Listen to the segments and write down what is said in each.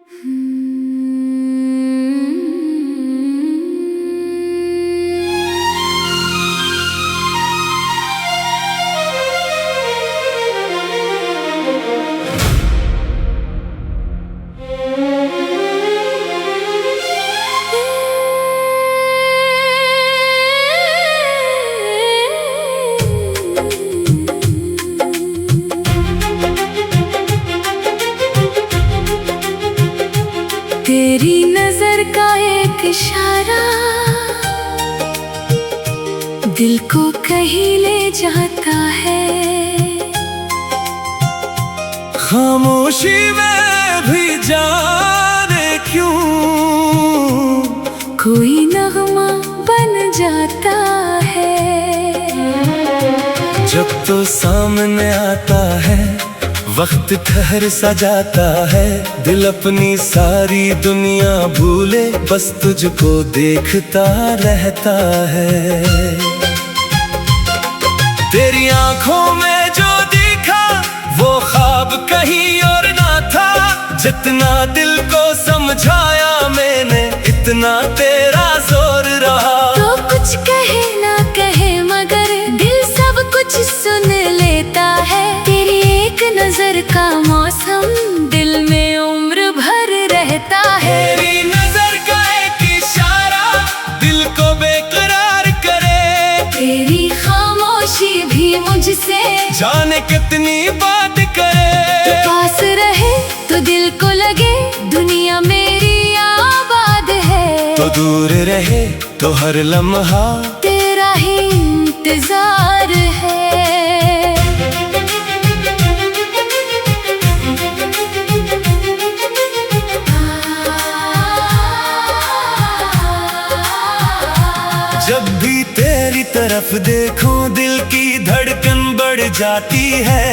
तेरी नजर का एक इशारा दिल को कहीं ले जाता है। खामोशी में भी जाने क्यों कोई नगमा बन जाता है। जब तो सामने आता है वक्त ठहर सा जाता है। दिल अपनी सारी दुनिया भूले बस तुझको देखता रहता है। तेरी आंखों में जो दिखा वो ख्वाब कहीं और ना था। जितना दिल को समझाया मैंने इतना तेरा जोर रहा। तो कुछ कहे ना कहे मगर दिल सब कुछ सुन लेता है। तेरी एक नजर का मौसम दिल में उम्र भर रहता है। तेरी नजर का एक इशारा दिल को बेकरार करे। तेरी खामोशी भी मुझसे जाने कितनी बात करे। पास रहे तो दिल को लगे दुनिया मेरी आबाद है। तो दूर रहे तो हर लम्हा तेरा ही इंतजार है। जब भी तेरी तरफ देखूं दिल की धड़कन बढ़ जाती है।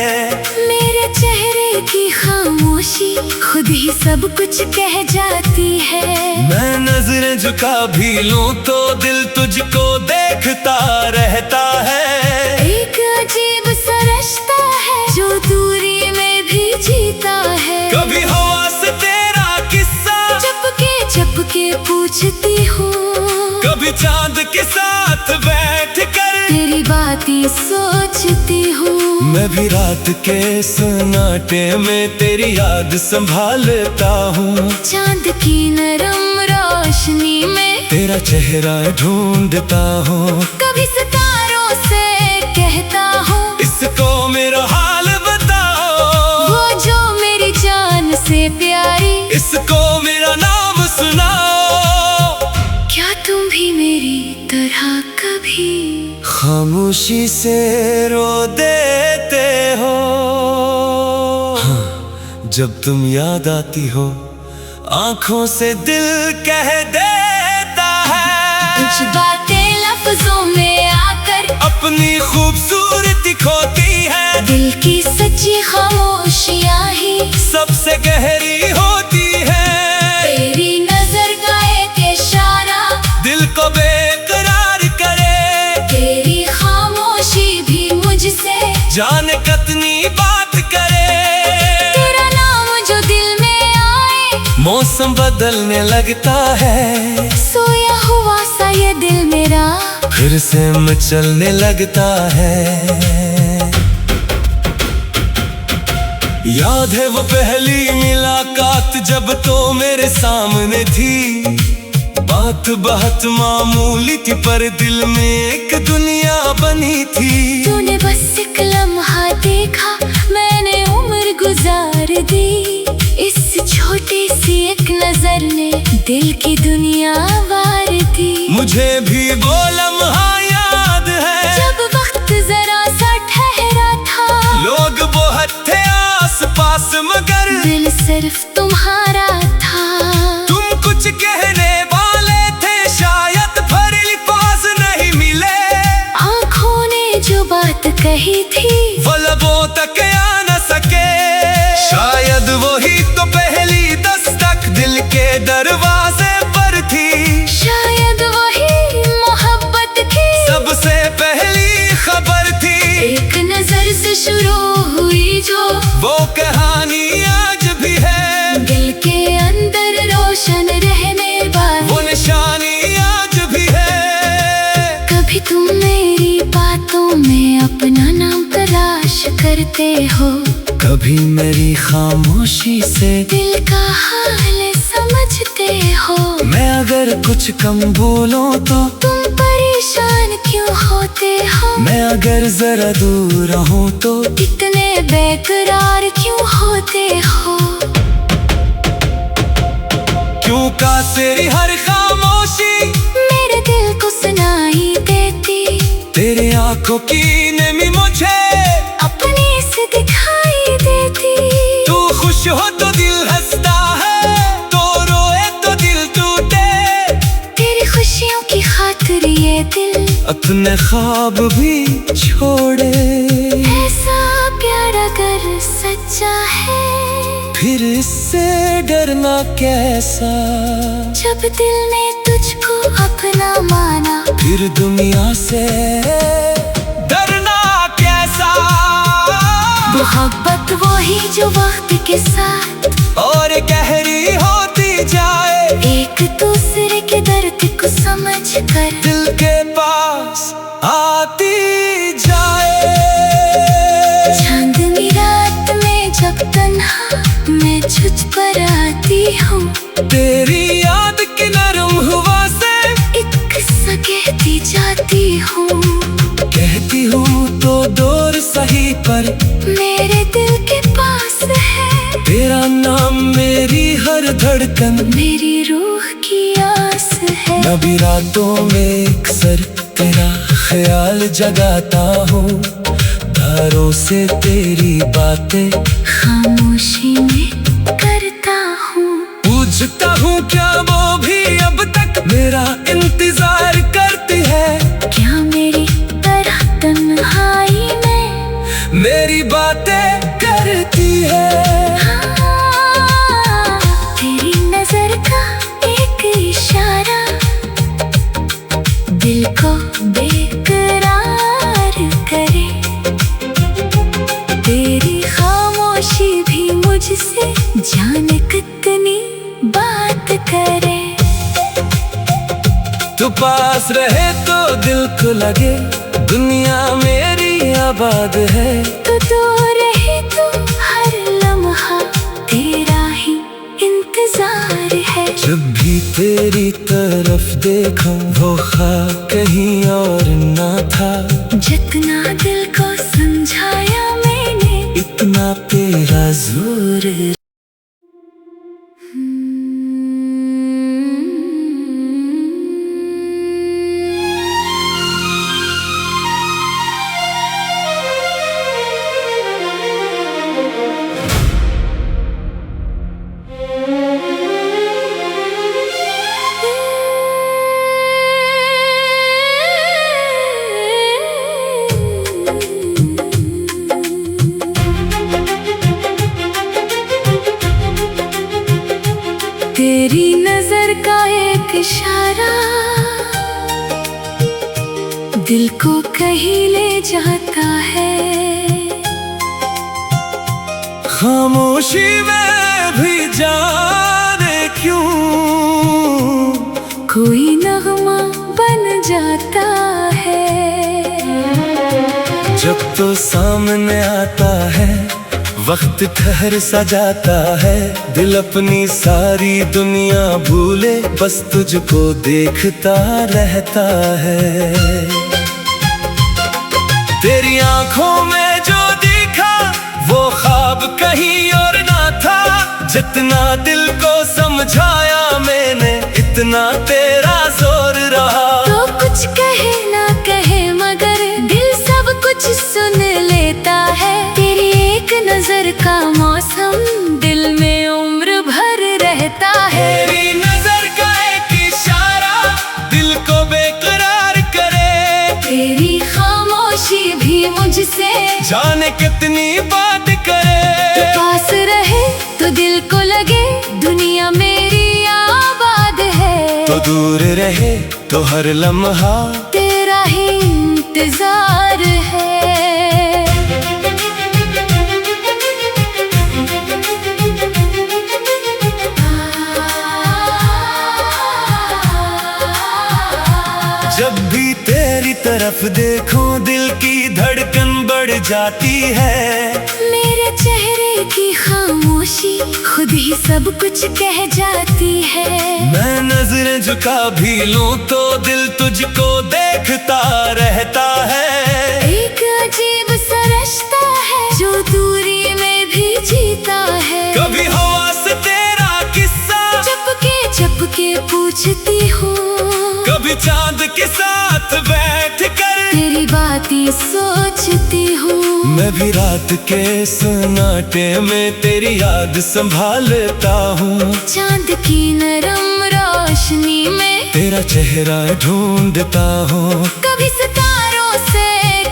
मेरे चेहरे की खामोशी खुद ही सब कुछ कह जाती है। मैं नजरें झुका भी लूं तो दिल तुझको देखता रहता है। एक अजीब सा रिश्ता है जो दूरी में भी जीता है। कभी हवा से तेरा किस्सा चुपके पूछती हूँ। कभी चांद के साथ बैठ कर तेरी बातें सोचती हूँ। मैं भी रात के सन्नाटे में तेरी याद संभालता हूँ। चांद की नरम रोशनी में तेरा चेहरा ढूंढता हूँ। कभी सितारों से कहता हूँ इसको मेरा हाल बताओ। वो जो मेरी जान से प्यारी इसको मेरा नाम सुनाओ। क्या तुम भी मेरी तरह कभी खामोशी से रो देते हो। हाँ, जब तुम याद आती हो आंखों से दिल कह देता है। कुछ बातें लफ्जों में आकर अपनी खूबसूरती खोती है। दिल की सच्ची खामोशियाँ ही सबसे गहरी होती है। तेरी नजर का एक इशारा दिल को बेकरार करे। तेरी खामोशी भी मुझसे जाने कितनी बात करे। तेरा नाम जो दिल में आए मौसम बदलने लगता है। सोया हुआ सा ये दिल मेरा फिर से मचलने लगता है। याद है वो पहली मुलाकात जब तो मेरे सामने थी। बात बहुत मामूली थी पर दिल में एक दुनिया बनी थी। तूने बस एक लम्हा देखा मैंने उम्र गुजार दी। इस छोटी सी एक नजर ने दिल की दुनिया वार दी। मुझे भी वो लम्हा याद है जब वक्त जरा सा ठहरा था। लोग बहुत थे आस पास मगर दिल सिर्फ तुम्हारा था। तुम कुछ कहने वाले थे शायद पर अल्फाज नहीं मिले। आँखों ने जो बात कही थी वो लबों तक आ न सके। शायद वही तो पहली दस्तक दिल के दरवाजे पर थी। शायद वही मोहब्बत की सबसे पहली खबर थी। एक नजर से शुरू हुई जो वो कहानी आज भी है दिल के अंदर समझते हो, कभी मेरी खामोशी से दिल का हाल समझते हो। मैं अगर कुछ कम बोलूं तो तुम परेशान क्यों होते हो, मैं अगर जरा दूर रहूं तो इतने बेकरार क्यों होते हो। क्यों का तेरी हर खामोशी मेरे दिल को सुनाई देती, तेरी आंखों की नमी मुझे अपने से दिखाई देती। तू खुश हो तो दिल हंसता है, तो रोए तो दिल टूटे। तेरी खुशियों की खातिर ये दिल अपने ख्वाब भी छोड़े। ऐसा प्यार अगर सच्चा है, फिर इससे डरना कैसा। जब दिल ने तुझको अपना माना, फिर दुनिया से डरना कैसा। मोहब्बत वही जो वक्त के साथ और गहरी होती जाए, एक दूसरे के दर्द को समझ कर दिल के पास आती जाए। चांदनी रात में जब तन्हा मैं तुझ पर आती हूँ, तेरी याद की नरम हवा से एक किस्सा कहती जाती हूँ। कहती हूँ तो दूर सही पर मेरे दिल के पास है, तेरा नाम मेरी हर धड़कन, मेरी रूह की आस है। मैं भी रातों में अक्सर तेरा ख्याल जगाता हूँ, तारों से तेरी बातें खामोशी में करता हूँ। पूछता हूँ क्या वो भी अब तक मेरा इंतजार करती है। क्या मेरी तरह तन्हाई में मेरी बातें करती है। हाँ, तेरी नजर का एक इशारा दिल को बेकरार करे। तेरी खामोशी भी मुझसे जाने कितनी बात करे। तू पास रहे तो दिल को लगे दुनिया मेरी आबाद है। तू दूर रहे तो हर लम्हा तेरा ही इंतजार है। जब भी तेरी तरफ देखा वो ख्वाब कहीं और ना था। जितना दिल को समझाया मैंने, इतना तेरा जोर। तेरी नजर का एक इशारा दिल को कहीं ले जाता है। खामोशी में भी जाने क्यों कोई नगमा बन जाता है। जब तो सामने आता है वक्त ठहर सा जाता है। दिल अपनी सारी दुनिया भूले बस तुझको देखता रहता है। तेरी आंखों में जो दिखा वो ख्वाब कहीं और ना था। जितना दिल को समझाया मैंने इतना तेरा जोर रहा। तो कुछ कहे ना कहे मगर दिल सब कुछ सुन लेता है। तेरी एक नजर का मौसम दिल में उम्र भर रहता है। तेरी नजर का एक इशारा दिल को बेकरार करे। तेरी खामोशी भी मुझसे जाने कितनी बात करे। तो पास रहे तो दिल को लगे दुनिया मेरी आबाद है। तो दूर रहे तो हर लम्हा तेरा ही इंतजार है। जब भी तेरी तरफ देखूं दिल की धड़कन धड़कन बढ़ जाती है। मेरे चेहरे की खामोशी खुद ही सब कुछ कह जाती है। मैं नजरें झुका भी लूं तो दिल तुझको देखता रहता है। एक अजीब सा रिश्ता है जो दूरी में भी जीता है। कभी हवा से तेरा किस्सा चपके पूछती हूँ, कभी चांद के साथ बैठ कर तेरी बातें सोचती हूँ। मैं भी रात के सन्नाटे में तेरी याद संभालता हूँ। चांद की नरम रोशनी में तेरा चेहरा ढूंढता हूँ। कभी सितारों से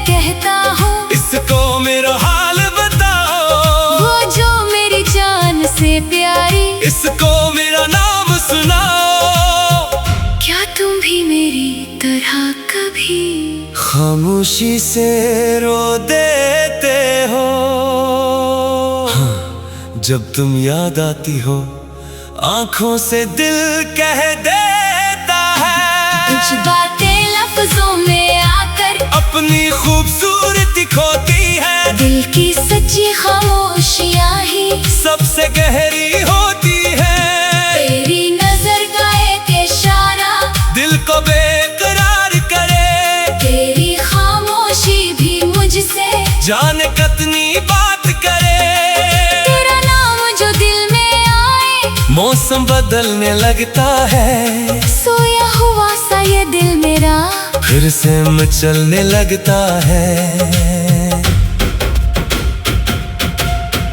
कहता हूँ, इसको मेरा हाल बताओ। वो जो मेरी जान से प्यारी, इसको मेरा नाम सुनाओ। क्या तुम भी मेरी तरह कभी खामोशी से रो देते हो? हाँ, जब तुम याद आती हो आंखों से दिल कह देता है। कुछ बातें लफ्जों में आकर अपनी खूबसूरती खोती है। दिल की सच्ची खामोशियाँ ही सबसे गहरी होती है। तेरी नजर का एक इशारा दिल को बेकरार करे। तेरी खामोशी भी मुझसे जाने कितनी बात करे। तेरा नाम जो दिल में आए, मौसम बदलने लगता है। सोया हुआ सा ये दिल मेरा फिर से मचलने लगता है।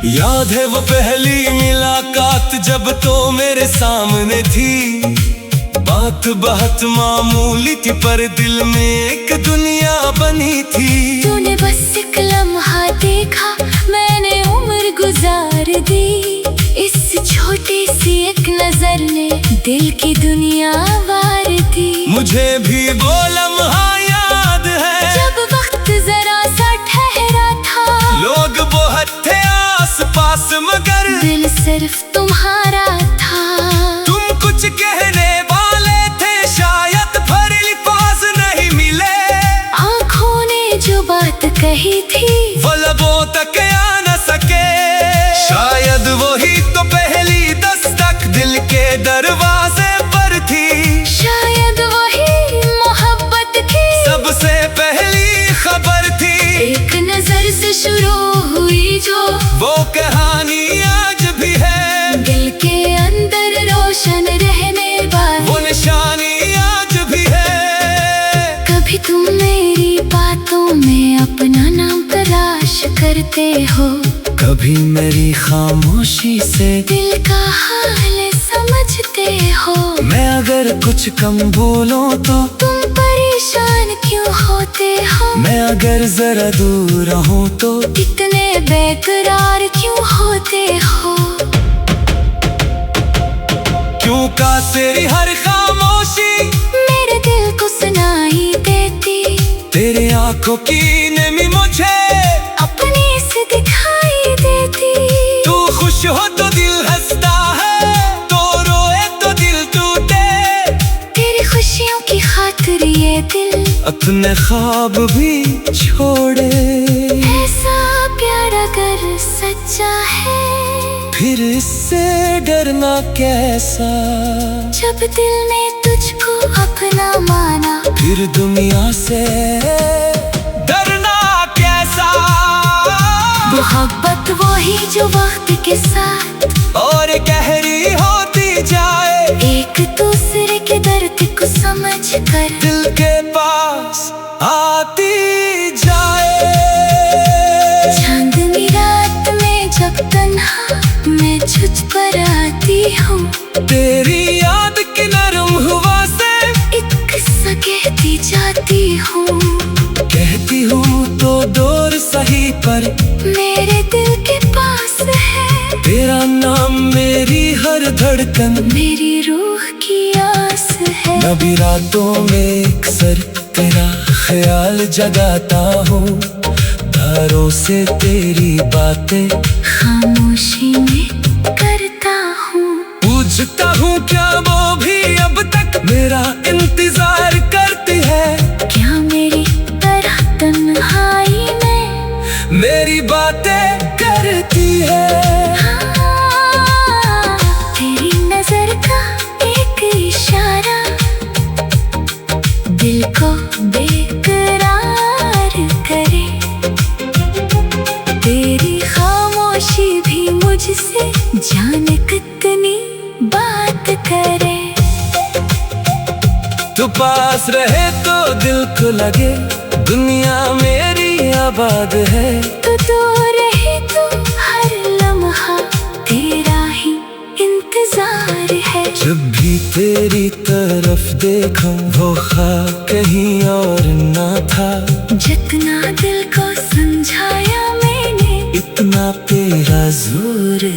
याद है वो पहली मुलाकात जब तो मेरे सामने थी। बात बहुत मामूली थी पर दिल में एक दुनिया बनी थी। तूने बस एक लम्हा देखा, मैंने उम्र गुजार दी। इस छोटी सी एक नजर ने दिल की दुनिया वार दी। मुझे भी वो लम्हा याद है जब वक्त जरा सा ठहरा था। लोग बहुत थे आस पास मगर दिल सिर्फ तुम्हारा था। तुम कुछ कहने वाले थे शायद पर अल्फाज नहीं मिले। आँखों ने जो बात कही थी वो लबों तक आ न सके। शायद वही तो पहली दस्तक दिल के दरवाजे पर थी। शायद वही मोहब्बत की सबसे पहली खबर थी। एक नजर से शुरू हुई जो वो कहानी आज भी है। दिल के अंदर रोशन रहने वाली वो निशानी आज भी है। कभी तुम मेरी बातों में अपना नाम तलाश करते हो, कभी मेरी खामोशी से दिल का हाल समझते हो। मैं अगर कुछ कम बोलूं तो तुम परेशान क्यों होते हो? मैं अगर जरा दूर रहूं तो इतने बेकरार क्यों होते हो? क्यों का तेरी हर खामोशी मेरे दिल को सुनाई देती। तेरे आंखों की नमी मुझे अपने से दिखाई देती। तू खुश हो तो दिल हंसता है, तो रोए तो दिल टूटे। तेरी खुशियों की खातिर ये दिल अपने ख्वाब भी छोड़े। ऐसा प्यार अगर सच्चा है, फिर इससे डरना कैसा? जब दिल ने तुझको अपना माना, फिर दुनिया से डरना कैसा? मोहब्बत वही जो वक्त के साथ और गहरी होती जाए। एक दूसरे के दर्द को समझ कर दिल के पास आती जाए। चांदनी रात में जब तन्हा मैं तुझ पर आती हूँ, तेरी याद की नरम हवा से एक किस्सा कहती जाती हूँ। कहती हूँ तो दूर सही पर मेरे दिल के पास है। तेरा नाम मेरी हर धड़कन, मेरी रूह की आस है। मैं भी रातों में अक्सर तेरा ख्याल जगाता हूँ। तारों से तेरी बातें खामोशी में करता हूँ। पूछता हूँ क्या वो भी अब तक मेरा इंतजार करती है? क्या मेरी तरह तन्हाई में दिल को बेकरार करे। तेरी खामोशी भी मुझसे जाने कितनी बात करे। तू पास रहे तो दिल को लगे दुनिया मेरी आबाद है। तू दूर रहे तो हर लम्हा तेरा ही इंतजार है। जब भी तेरी तरफ देखा वो ख्वाब कहीं और ना था। जितना दिल को समझाया मैंने इतना तेरा जोर